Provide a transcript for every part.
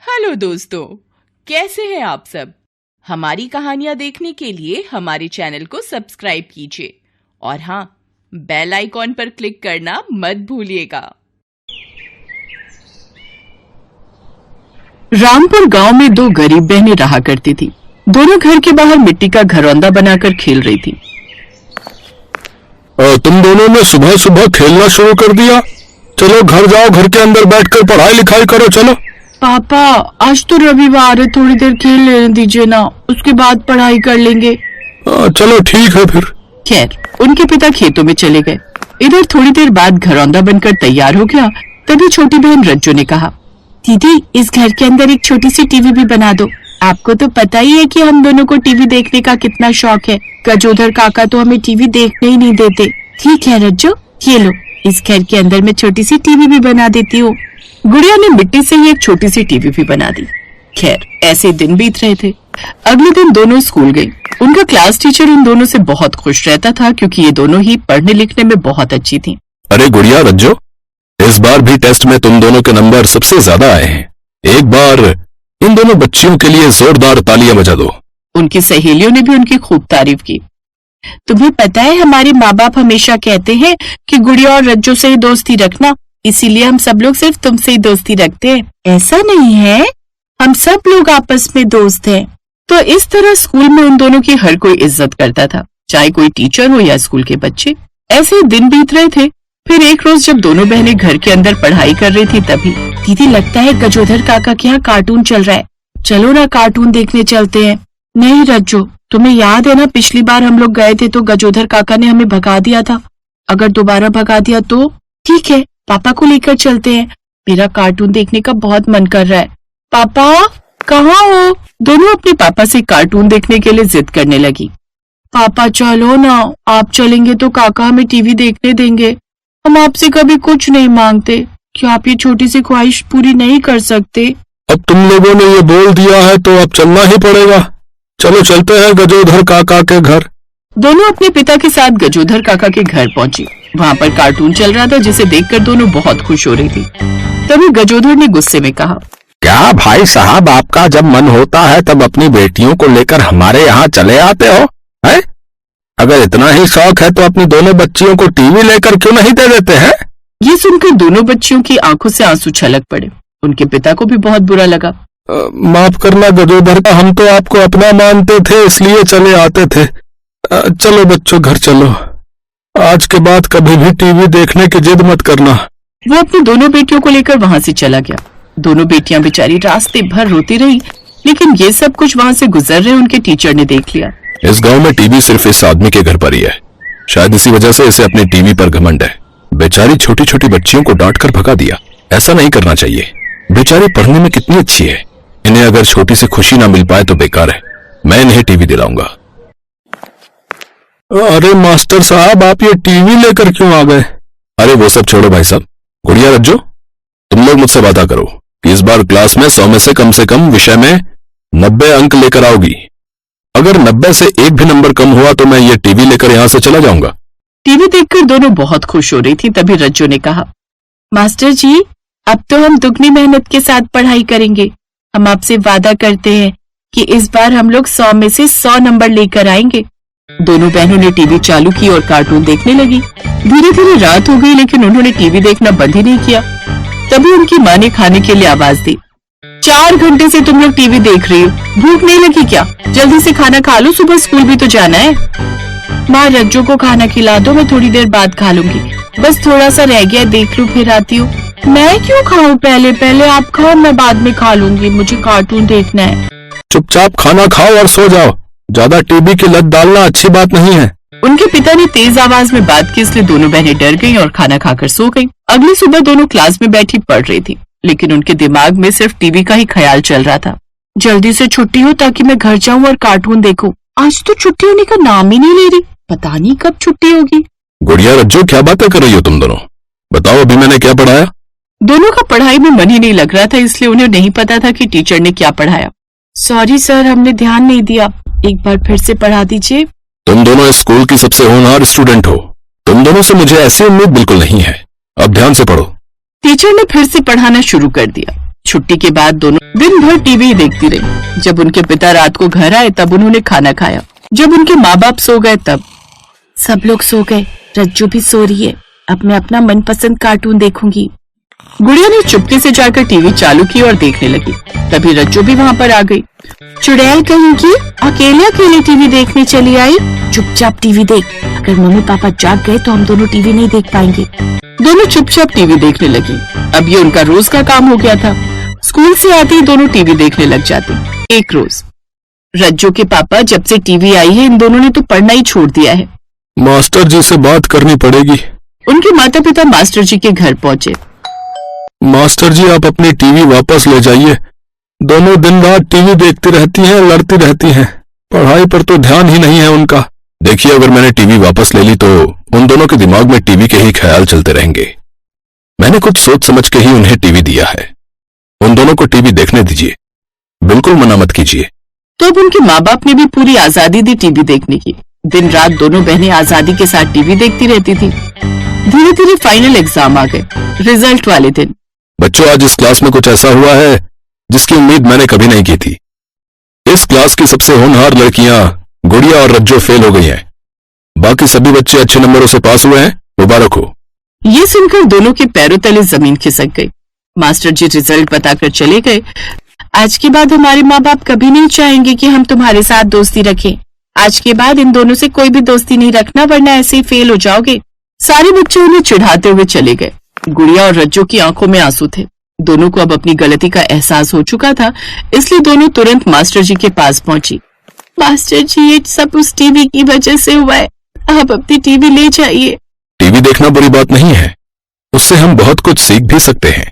Hello दोस्तों, कैसे हैं आप सब। हमारी कहानियां देखने के लिए हमारे चैनल को सब्सक्राइब कीजिए और हाँ, बेल आइकॉन पर क्लिक करना मत भूलिएगा। रामपुर गांव में दो गरीब बहनें रहा करती थी। दोनों घर के बाहर मिट्टी का घरौंदा बनाकर खेल रही थी। तुम दोनों ने सुबह सुबह खेलना शुरू कर दिया। चलो घर जाओ, घर के अंदर बैठकर पढ़ाई लिखाई करो। चलो। पापा, आज तो रविवार है, थोड़ी देर खेल लेने दीजिए ना, उसके बाद पढ़ाई कर लेंगे। चलो ठीक है फिर। खैर, उनके पिता खेतों में चले गए। इधर थोड़ी देर बाद घरौंदा बनकर तैयार हो गया। तभी छोटी बहन रज्जो ने कहा, दीदी, इस घर के अंदर एक छोटी सी टीवी भी बना दो। आपको तो पता ही है कि हम दोनों को टीवी देखने का कितना शौक है। गजोधर काका तो हमें टीवी देखने ही नहीं देते। ठीक है रज्जो, ये लो, इस घर के अंदर मैं छोटी सी टीवी भी बना देती हूँ। गुड़िया ने मिट्टी से ही एक छोटी सी टीवी भी बना दी। खैर, ऐसे दिन बीत रहे थे। अगले दिन दोनों स्कूल गई। उनका क्लास टीचर उन दोनों से बहुत खुश रहता था क्योंकि ये दोनों ही पढ़ने लिखने में बहुत अच्छी थी। अरे गुड़िया, रज्जो, इस बार भी टेस्ट में तुम दोनों के नंबर सबसे ज्यादा आए हैं। एक बार इन दोनों बच्चियों के लिए जोरदार तालियां बजा दो। उनकी सहेलियों ने भी उनकी खूब तारीफ की। तुम्हें पता है, हमारे माँ बाप हमेशा कहते हैं कि गुड़िया और रज्जो से ही दोस्ती रखना, इसीलिए हम सब लोग सिर्फ तुमसे ही दोस्ती रखते हैं। ऐसा नहीं है, हम सब लोग आपस में दोस्त हैं। तो इस तरह स्कूल में उन दोनों की हर कोई इज्जत करता था, चाहे कोई टीचर हो या स्कूल के बच्चे। ऐसे दिन बीत रहे थे। फिर एक रोज जब दोनों बहनें घर के अंदर पढ़ाई कर रही थी, तभी दीदी, लगता है गजोधर काका के यहाँ कार्टून चल रहा है, चलो ना कार्टून देखने चलते हैं। नहीं रज्जो, तुम्हें याद है ना, पिछली बार हम लोग गए थे तो गजोधर काका ने हमें भगा दिया था। अगर दोबारा भगा दिया तो ठीक है, पापा को लेकर चलते हैं। मेरा कार्टून देखने का बहुत मन कर रहा है। पापा कहाँ हो? दोनों अपने पापा से कार्टून देखने के लिए जिद करने लगी। पापा चलो ना, आप चलेंगे तो काका हमें टीवी देखने देंगे। हम आपसे कभी कुछ नहीं मांगते, क्या आप ये छोटी सी ख्वाहिश पूरी नहीं कर सकते? अब तुम लोगों ने ये बोल दिया है तो अब चलना ही पड़ेगा। चलो चलते हैं गजोधर काका के घर। दोनों अपने पिता के साथ गजोधर काका के घर पहुंची। वहाँ पर कार्टून चल रहा था जिसे देखकर दोनों बहुत खुश हो रही थी। तभी गजोधर ने गुस्से में कहा, क्या भाई साहब, आपका जब मन होता है तब अपनी बेटियों को लेकर हमारे यहाँ चले आते हो हैं? अगर इतना ही शौक है तो अपनी दोनों बच्चियों को टीवी लेकर क्यों नहीं दे देते हैं? ये सुनकर दोनों बच्चियों की आंखों से आंसू छलक पड़े। उनके पिता को भी बहुत बुरा लगा। माफ करना गजोधर का, हम तो आपको अपना मानते थे इसलिए चले आते थे। चलो बच्चों, घर चलो। आज के बाद कभी भी टीवी देखने की जिद मत करना। वो अपनी दोनों बेटियों को लेकर वहाँ से चला गया। दोनों बेटियां बेचारी रास्ते भर रोती रही, लेकिन ये सब कुछ वहाँ से गुजर रहे उनके टीचर ने देख लिया। इस गांव में टीवी सिर्फ इस आदमी के घर पर ही है। शायद इसी वजह से इसे अपनी टीवी पर घमंड है। बेचारी छोटी छोटी बच्चियों को डांट कर भगा दिया। ऐसा नहीं करना चाहिए। बेचारी पढ़ने में कितनी अच्छी है। इन्हें अगर छोटी सी खुशी ना मिल पाए तो बेकार है। मैं इन्हें टीवी दिलाऊंगा। अरे मास्टर साहब, आप ये टीवी लेकर क्यों आ गए? अरे वो सब छोड़ो भाई साहब। गुड़िया, रज्जो, तुम लोग मुझसे वादा करो कि इस बार क्लास में 100 में से कम विषय में 90 अंक लेकर आओगी। अगर 90 से एक भी नंबर कम हुआ तो मैं ये टीवी लेकर यहाँ से चला जाऊंगा। टीवी देखकर दोनों बहुत खुश हो रही थी। तभी रज्जो ने कहा, मास्टर जी, अब तो हम दुगनी मेहनत के साथ पढ़ाई करेंगे। हम आपसे वादा करते हैं कि इस बार हम लोग 100 में से 100 नंबर लेकर आएंगे। दोनों बहनों ने टीवी चालू की और कार्टून देखने लगी। धीरे धीरे रात हो गई, लेकिन उन्होंने टीवी देखना बंद ही नहीं किया। तभी उनकी माँ ने खाने के लिए आवाज दी, 4 घंटे से तुम लोग टीवी देख रही हो, भूख नहीं लगी क्या? जल्दी से खाना खा लो, सुबह स्कूल भी तो जाना है। माँ, रज्जो को खाना खिला दो, मैं थोड़ी देर बाद खा लूंगी। बस थोड़ा सा रह गया, देख लूं फिर आती हूँ। मैं क्यों खाऊं? पहले आप खाओ, मैं बाद में खा लूंगी, मुझे कार्टून देखना है। चुपचाप खाना खाओ और सो जाओ। ज्यादा टीवी की लत डालना अच्छी बात नहीं है। उनके पिता ने तेज आवाज में बात की, इसलिए दोनों बहनें डर गईं और खाना खाकर सो गईं। अगली सुबह दोनों क्लास में बैठी पढ़ रही थी, लेकिन उनके दिमाग में सिर्फ टीवी का ही ख्याल चल रहा था। जल्दी से छुट्टी हो ताकि मैं घर जाऊं और कार्टून देखूं। आज तो छुट्टी होने का नाम ही नहीं ले रही, पता नहीं कब छुट्टी होगी। गुड़िया, रज्जो, क्या बातें कर रही हो तुम दोनों? बताओ अभी मैंने क्या पढ़ाया? दोनों का पढ़ाई में मन ही नहीं लग रहा था, इसलिए उन्हें नहीं पता था कि टीचर ने क्या पढ़ाया। सॉरी सर, हमने ध्यान नहीं दिया, एक बार फिर से पढ़ा दीजिए। तुम दोनों इस स्कूल की सबसे होनहार स्टूडेंट हो। तुम दोनों से मुझे ऐसी उम्मीद बिल्कुल नहीं है। अब ध्यान से पढ़ो। टीचर ने फिर से पढ़ाना शुरू कर दिया। छुट्टी के बाद दोनों दिन भर टीवी देखती रही। जब उनके पिता रात को घर आए तब उन्होंने खाना खाया। जब उनके माँ बाप सो गए तब सब लोग सो गए, रज्जू भी सो रही है, अब मैं अपना मनपसंद कार्टून देखूंगी। गुड़िया ने चुपके से जाकर टीवी चालू की और देखने लगी। तभी रज्जू भी वहाँ पर आ गई। चुड़ैल कहेंगी, अकेले अकेले टीवी देखने चली आई? चुपचाप टीवी देख, अगर मम्मी पापा जाग गए तो हम दोनों टीवी नहीं देख पाएंगे। दोनों चुपचाप टीवी देखने लगी। अब ये उनका रोज का काम हो गया था। स्कूल से आते ही दोनों टीवी देखने लग जाते। एक रोज रज्जू के पापा, जब से टीवी आई है इन दोनों ने तो पढ़ना ही छोड़ दिया है। मास्टर जी से बात करनी पड़ेगी। उनके माता पिता मास्टर जी के घर पहुँचे। मास्टर जी, आप अपनी टीवी वापस ले जाइए। दोनों दिन रात टीवी देखती रहती हैं, लड़ती रहती हैं, पढ़ाई पर तो ध्यान ही नहीं है उनका। देखिए, अगर मैंने टीवी वापस ले ली तो उन दोनों के दिमाग में टीवी के ही ख्याल चलते रहेंगे। मैंने कुछ सोच समझ के ही उन्हें टीवी दिया है। उन दोनों को टीवी देखने दीजिए, बिल्कुल मना मत कीजिए। तो अब उनके माँ बाप ने भी पूरी आजादी दी टीवी देखने की। दिन रात दोनों बहनें आजादी के साथ टीवी देखती रहती थी। धीरे धीरे फाइनल एग्जाम आ गए। रिजल्ट वाले दिन, बच्चों, आज इस क्लास में कुछ ऐसा हुआ है जिसकी उम्मीद मैंने कभी नहीं की थी। इस क्लास की सबसे होनहार लड़कियां गुड़िया और रज्जो फेल हो गई हैं। बाकी सभी बच्चे अच्छे नंबरों से पास हुए हैं, मुबारक हो। ये सुनकर दोनों के पैरों तले जमीन खिसक गई। मास्टर जी रिजल्ट बताकर चले गए। आज के बाद हमारे माँ बाप कभी नहीं चाहेंगे कि हम तुम्हारे साथ दोस्ती रखें। आज के बाद इन दोनों से कोई भी दोस्ती नहीं रखना, वरना ऐसे ही फेल हो जाओगे। सारे बच्चे उन्हें चिढ़ाते हुए चले गए। गुड़िया और रज्जो की आंखों में आंसू थे। दोनों को अब अपनी गलती का एहसास हो चुका था, इसलिए दोनों तुरंत मास्टर जी के पास पहुंची। मास्टर जी, ये सब उस टीवी की वजह से हुआ है, आप अपनी टीवी ले जाइए। टीवी देखना बुरी बात नहीं है, उससे हम बहुत कुछ सीख भी सकते हैं,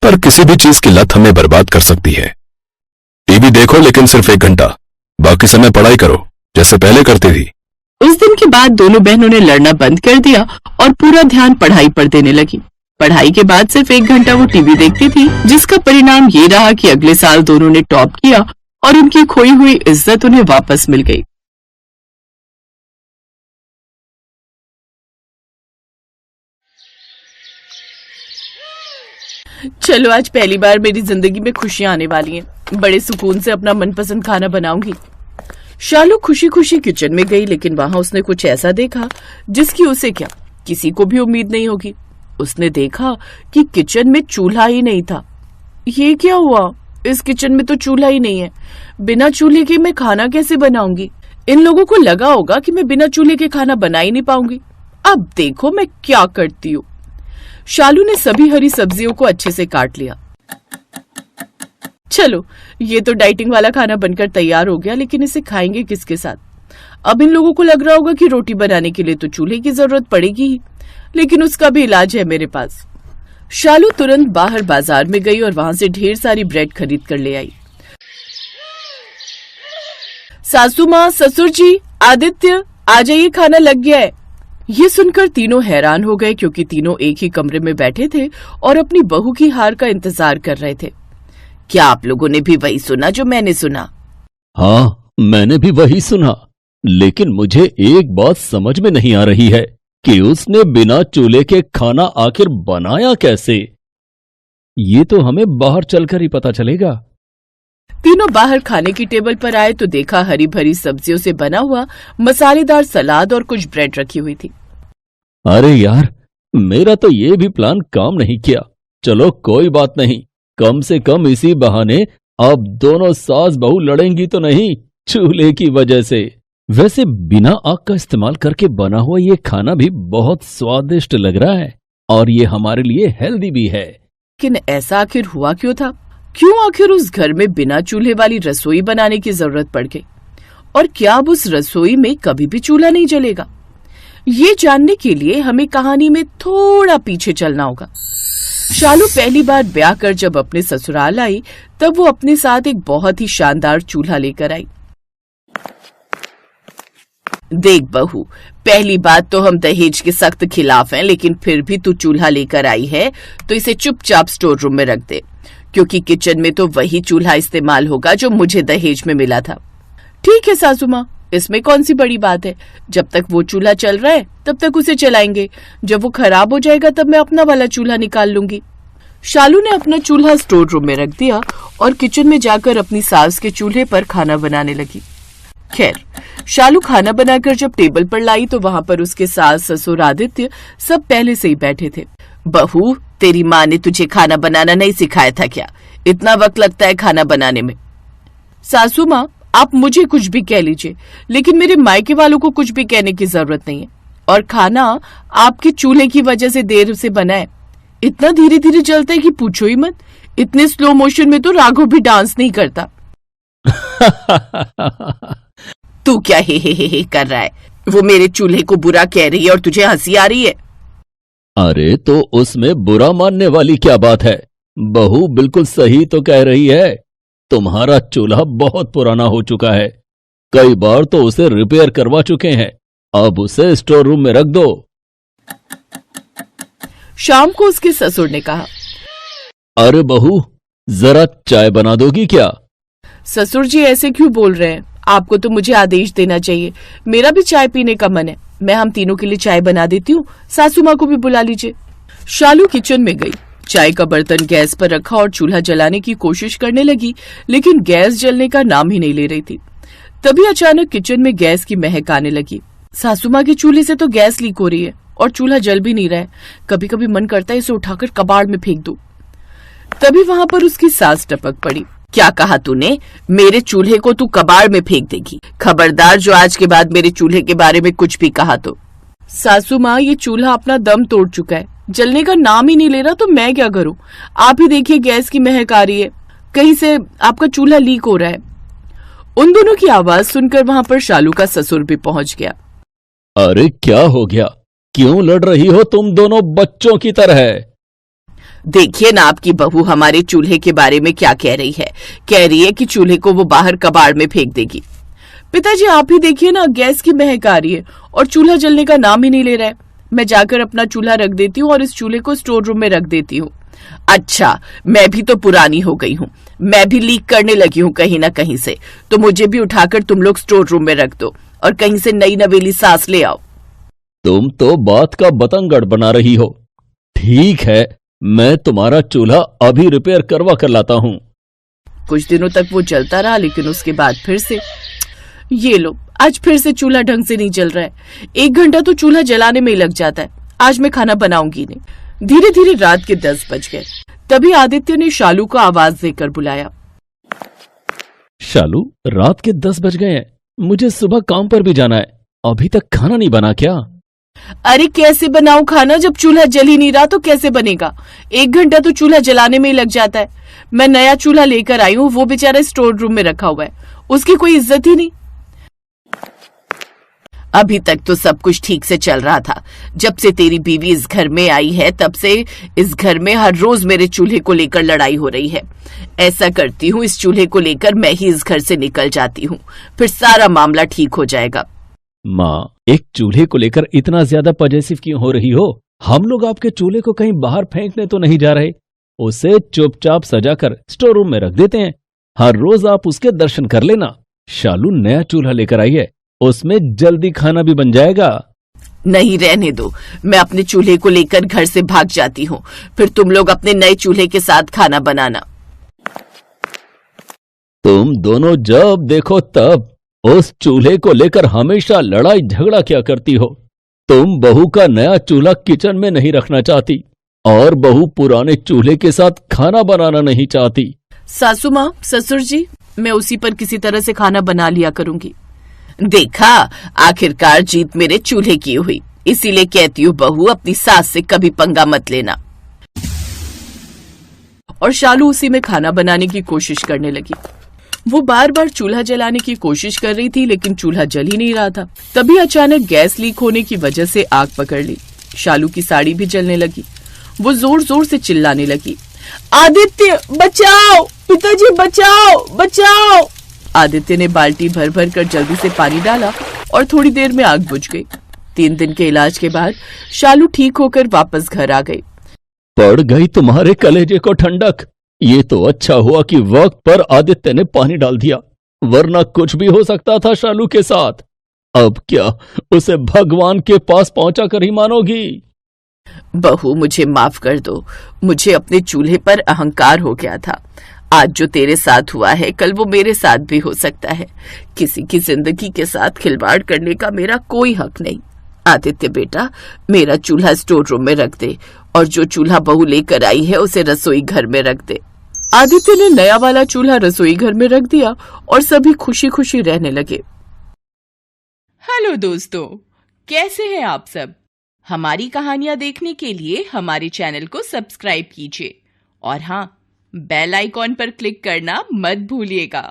पर किसी भी चीज की लत हमें बर्बाद कर सकती है। टीवी देखो, लेकिन सिर्फ 1 घंटा, बाकी समय पढ़ाई करो जैसे पहले करती थी। उस दिन के बाद दोनों बहनों ने लड़ना बंद कर दिया और पूरा ध्यान पढ़ाई पर देने लगी। पढ़ाई के बाद सिर्फ 1 घंटा वो टीवी देखती थी, जिसका परिणाम ये रहा कि अगले साल दोनों ने टॉप किया और उनकी खोई हुई इज्जत उन्हें वापस मिल गई। चलो, आज पहली बार मेरी जिंदगी में खुशियां आने वाली हैं। बड़े सुकून से अपना मनपसंद खाना बनाऊंगी। शालू खुशी खुशी किचन में गई, लेकिन वहां उसने कुछ ऐसा देखा जिसकी उसे क्या, किसी को भी उम्मीद नहीं होगी। उसने देखा कि किचन में चूल्हा ही नहीं था। ये क्या हुआ? इस किचन में तो चूल्हा ही नहीं है। बिना चूल्हे के मैं खाना कैसे बनाऊंगी? इन लोगों को लगा होगा कि मैं बिना चूल्हे के खाना बना ही नहीं पाऊंगी। अब देखो मैं क्या करती हूँ। शालू ने सभी हरी सब्जियों को अच्छे से काट लिया। चलो, ये तो डाइटिंग वाला खाना बनकर तैयार हो गया, लेकिन इसे खाएंगे किसके साथ? अब इन लोगों को लग रहा होगा कि रोटी बनाने के लिए तो चूल्हे की जरूरत पड़ेगी ही, लेकिन उसका भी इलाज है मेरे पास। शालू तुरंत बाहर बाजार में गई और वहां से ढेर सारी ब्रेड खरीद कर ले आई। सासू माँ, ससुर जी, आदित्य, आ जाइए, खाना लग गया है। ये सुनकर तीनों हैरान हो गए, क्योंकि तीनों एक ही कमरे में बैठे थे और अपनी बहू की हार का इंतजार कर रहे थे। क्या आप लोगों ने भी वही सुना जो मैंने सुना? हाँ, मैंने भी वही सुना, लेकिन मुझे एक बात समझ में नहीं आ रही है कि उसने बिना चूल्हे के खाना आखिर बनाया कैसे। ये तो हमें बाहर चलकर ही पता चलेगा। तीनों बाहर खाने की टेबल पर आए तो देखा हरी भरी सब्जियों से बना हुआ मसालेदार सलाद और कुछ ब्रेड रखी हुई थी। अरे यार, मेरा तो ये भी प्लान काम नहीं किया। चलो कोई बात नहीं, कम से कम इसी बहाने अब दोनों सास बहू लड़ेंगी तो नहीं चूल्हे की वजह से। वैसे बिना आग का इस्तेमाल करके बना हुआ ये खाना भी बहुत स्वादिष्ट लग रहा है और ये हमारे लिए हेल्दी भी है। लेकिन ऐसा आखिर हुआ क्यों था? क्यों आखिर उस घर में बिना चूल्हे वाली रसोई बनाने की जरूरत पड़ गई? और क्या अब उस रसोई में कभी भी चूल्हा नहीं जलेगा? ये जानने के लिए हमें कहानी में थोड़ा पीछे चलना होगा। शालू पहली बार ब्याह कर जब अपने ससुराल आई, तब वो अपने साथ एक बहुत ही शानदार चूल्हा लेकर आई। देख बहू, पहली बात तो हम दहेज के सख्त खिलाफ हैं, लेकिन फिर भी तू चूल्हा लेकर आई है तो इसे चुपचाप स्टोर रूम में रख दे, क्योंकि किचन में तो वही चूल्हा इस्तेमाल होगा जो मुझे दहेज में मिला था। ठीक है सासू माँ, इसमें कौन सी बड़ी बात है। जब तक वो चूल्हा चल रहा है तब तक उसे चलाएंगे, जब वो खराब हो जाएगा तब मैं अपना वाला चूल्हा निकाल लूंगी। शालू ने अपना चूल्हा स्टोर रूम में रख दिया और किचन में जाकर अपनी सास के चूल्हे पर खाना बनाने लगी। खैर, शालू खाना बनाकर जब टेबल पर लाई तो वहाँ पर उसके सास, ससुर, आदित्य सब पहले से ही बैठे थे। बहू, तेरी माँ ने तुझे खाना बनाना नहीं सिखाया था क्या? इतना वक्त लगता है खाना बनाने में। सासू माँ, आप मुझे कुछ भी कह लीजिए, लेकिन मेरे मायके वालों को कुछ भी कहने की जरूरत नहीं है। और खाना आपके चूल्हे की वजह से देर से बना है। इतना धीरे धीरे जलता है कि पूछो ही मत। इतने स्लो मोशन में तो राघव भी डांस नहीं करता। तू क्या हे कर रहा है? वो मेरे चूल्हे को बुरा कह रही है और तुझे हंसी आ रही है। अरे तो उसमें बुरा मानने वाली क्या बात है? बहू बिल्कुल सही तो कह रही है। तुम्हारा चूल्हा बहुत पुराना हो चुका है, कई बार तो उसे रिपेयर करवा चुके हैं। अब उसे स्टोर रूम में रख दो। शाम को उसके ससुर ने कहा, अरे बहू, जरा चाय बना दोगी क्या? ससुर जी ऐसे क्यों बोल रहे हैं? आपको तो मुझे आदेश देना चाहिए। मेरा भी चाय पीने का मन है। मैं हम तीनों के लिए चाय बना देती हूँ। सासू माँ को भी बुला लीजिए। शालू किचन में गई, चाय का बर्तन गैस पर रखा और चूल्हा जलाने की कोशिश करने लगी, लेकिन गैस जलने का नाम ही नहीं ले रही थी। तभी अचानक किचन में गैस की महक आने लगी। सासू माँ के चूल्हे से तो गैस लीक हो रही है और चूल्हा जल भी नहीं रहा है। कभी कभी मन करता है इसे उठाकर कबाड़ में फेंक दूं। तभी वहां पर उसकी सास टपक पड़ी। क्या कहा तूने? मेरे चूल्हे को तू कबाड़ में फेंक देगी? खबरदार जो आज के बाद मेरे चूल्हे के बारे में कुछ भी कहा तो। सासू माँ, ये चूल्हा अपना दम तोड़ चुका है, जलने का नाम ही नहीं ले रहा, तो मैं क्या करूं? आप ही देखिए, गैस की महक आ रही है, कहीं से आपका चूल्हा लीक हो रहा है। उन दोनों की आवाज सुनकर वहां पर शालू का ससुर भी पहुंच गया। अरे क्या हो गया? क्यों लड़ रही हो तुम दोनों बच्चों की तरह? देखिए ना, आपकी बहू हमारे चूल्हे के बारे में क्या कह रही है। कह रही है कि चूल्हे को वो बाहर कबाड़ में फेंक देगी। पिताजी, आप ही देखिए ना, गैस की महक आ रही है और चूल्हा जलने का नाम ही नहीं ले रहा है। मैं जाकर अपना चूल्हा रख देती हूँ और इस चूल्हे को स्टोर रूम में रख देती हूँ। अच्छा, मैं भी तो पुरानी हो गई हूँ, मैं भी लीक करने लगी हूँ कहीं ना कहीं से, तो मुझे भी उठाकर तुम लोग स्टोर रूम में रख दो और कहीं से नई नवेली सास ले आओ। तुम तो बात का बतंगड़ बना रही हो। ठीक है, मैं तुम्हारा चूल्हा अभी रिपेयर करवा कर लाता हूँ। कुछ दिनों तक वो चलता रहा, लेकिन उसके बाद फिर से ये लो, आज फिर से चूल्हा ढंग से नहीं जल रहा है। 1 घंटा तो चूल्हा जलाने में ही लग जाता है। आज मैं खाना बनाऊंगी नहीं। धीरे धीरे रात के 10 बज गए। तभी आदित्य ने शालू को आवाज देकर बुलाया। शालू, रात के 10 बज गए हैं, मुझे सुबह काम पर भी जाना है। अभी तक खाना नहीं बना क्या? अरे कैसे बनाऊं खाना? जब चूल्हा जल ही नहीं रहा तो कैसे बनेगा? 1 घंटा तो चूल्हा जलाने में ही लग जाता है। मैं नया चूल्हा लेकर आई हूँ, वो बेचारा स्टोर रूम में रखा हुआ है, उसकी कोई इज्जत ही नहीं। अभी तक तो सब कुछ ठीक से चल रहा था। जब से तेरी बीवी इस घर में आई है तब से इस घर में हर रोज मेरे चूल्हे को लेकर लड़ाई हो रही है। ऐसा करती हूँ, इस चूल्हे को लेकर मैं ही इस घर से निकल जाती हूँ, फिर सारा मामला ठीक हो जाएगा। माँ, एक चूल्हे को लेकर इतना ज्यादा पॉजिटिव क्यों हो रही हो? हम लोग आपके चूल्हे को कहीं बाहर फेंकने तो नहीं जा रहे। उसे चुपचाप सजाकर स्टोर रूम में रख देते हैं। हर रोज आप उसके दर्शन कर लेना। शालू नया चूल्हा लेकर आई है, उसमें जल्दी खाना भी बन जाएगा। नहीं, रहने दो, मैं अपने चूल्हे को लेकर घर से भाग जाती हूँ, फिर तुम लोग अपने नए चूल्हे के साथ खाना बनाना। तुम दोनों जब देखो तब उस चूल्हे को लेकर हमेशा लड़ाई झगड़ा क्या करती हो? तुम बहू का नया चूल्हा किचन में नहीं रखना चाहती और बहू पुराने चूल्हे के साथ खाना बनाना नहीं चाहती। सासू माँ, ससुर जी, मैं उसी पर किसी तरह से खाना बना लिया करूंगी। देखा, आखिरकार जीत मेरे चूल्हे की हुई। इसीलिए कहती हूँ बहू, अपनी सास से कभी पंगा मत लेना। और शालू उसी में खाना बनाने की कोशिश करने लगी। वो बार बार चूल्हा जलाने की कोशिश कर रही थी, लेकिन चूल्हा जल ही नहीं रहा था। तभी अचानक गैस लीक होने की वजह से आग पकड़ ली। शालू की साड़ी भी जलने लगी। वो जोर जोर से चिल्लाने लगी, आदित्य बचाओ, पिताजी बचाओ, बचाओ। आदित्य ने बाल्टी भर भर कर जल्दी से पानी डाला और थोड़ी देर में आग बुझ गई। 3 दिन के इलाज के बाद शालू ठीक होकर वापस घर आ गई। पड़ गई तुम्हारे कलेजे को ठंडक। ये तो अच्छा हुआ कि वक्त पर आदित्य ने पानी डाल दिया, वरना कुछ भी हो सकता था शालू के साथ। अब क्या उसे भगवान के पास पहुंचा कर ही मानोगी? बहू मुझे माफ कर दो, मुझे अपने चूल्हे पर अहंकार हो गया था। आज जो तेरे साथ हुआ है कल वो मेरे साथ भी हो सकता है। किसी की जिंदगी के साथ खिलवाड़ करने का मेरा कोई हक नहीं। आदित्य बेटा, मेरा चूल्हा स्टोर रूम में रख दे और जो चूल्हा बहू लेकर आई है उसे रसोई घर में रख दे। आदित्य ने नया वाला चूल्हा रसोई घर में रख दिया और सभी खुशी खुशी रहने लगे। हेलो दोस्तों, कैसे हैं आप सब? हमारी कहानियां देखने के लिए हमारे चैनल को सब्सक्राइब कीजिए और हाँ, बेल आइकॉन पर क्लिक करना मत भूलिएगा।